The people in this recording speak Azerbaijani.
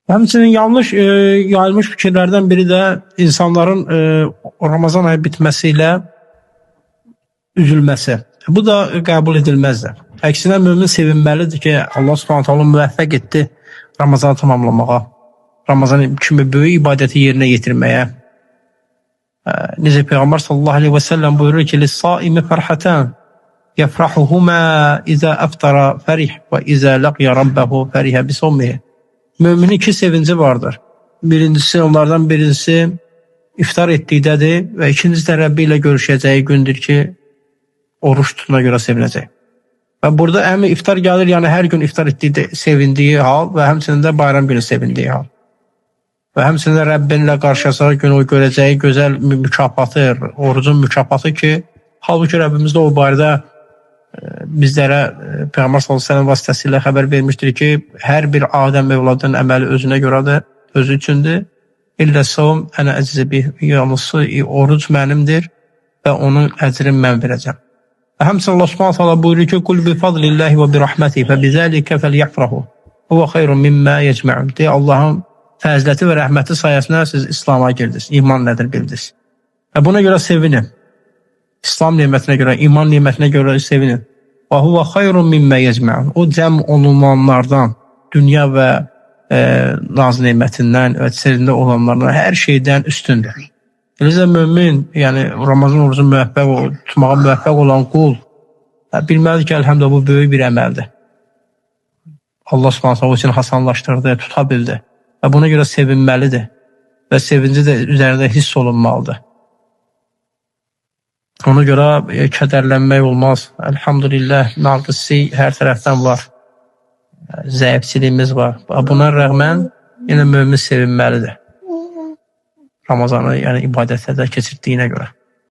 Həmçinin yanlış yayılmış fikirlərdən biri də insanların Ramazan ayı bitməsilə üzülməsi. Bu da qəbul edilməzdir. Əksinə mömin sevinməlidir ki, Allah Subhanahu taala müvəffəq etdi Ramazanı tamamlamağa, Ramazan kimi böyük ibadəti yerinə yetirməyə. Necə Peyğəmbər sallallahu aleyhi və səlləm buyurur ki, "Lis-saimi fərhatan yefrahuhuma iza aftara ferih və iza laqiya rabbahu feriha bi sawmihi." Müminin iki sevinci vardır. Onlardan birincisi iftar etdikdədir və ikincisi də Rəbbi ilə görüşəcəyi gündür ki, oruç tutuna görə sevinəcək. Və burada həmin iftar gəlir, yəni hər gün iftar etdiyi sevindiyi hal və həmçinin də bayram günü sevindiyi hal. Və həmçinin də Rəbbinlə qarşılaşacağı gün o görəcəyi gözəl mükafatı, orucun mükafatı ki, halbuki Rəbbimiz də o barədə bizlərə Peyğəmbər sallallahu əleyhi və səlləm vasitəsilə xəbər vermişdir ki, hər bir Adəm övladının əməli özünə görədir, özü üçündür. İllə savm ənə əczi bih, yalnız oruc mənimdir və onun əcrini mən verəcəm. Və həmçinin Allah Subhanahu taala buyurur ki, "Qul bi fadlillahi və bi rahmetihi fe bizalika felyafrahu. Huve xeyrun mimma yecma'un." deyə Allahın fəziləti və rəhməti sayəsində siz İslam'a girdiniz, iman nədir bildiniz. Və buna görə sevinin. İslam nemətinə görə, iman nemətinə görə sevinin. Və huve xeyrun mimma yecma'un. O cəm olunanlardan, dünya və naz nemətindən və içərisində olanlardan hər şeydən üstündür. Eləcə mömin, yəni Ramazan orucunu tutmağa müvəffəq olan qul bilməlidir ki, əlhəmdülillah bu böyük bir əməldir. Allah Subhanahu taala üçün hasanlaşdırdı, tuta bildi. Və buna görə sevinməlidir. Və sevinci də üzərində hiss olunmalıdır. Ona görə kədərlənmək olmaz. Əlhamdülillah, naqisi hər tərəfdən var. Zəifçiliyimiz var. Buna rəğmən yenə mömin sevinməlidir. Ramazanı, yəni ibadətlərdə keçirdiyinə görə.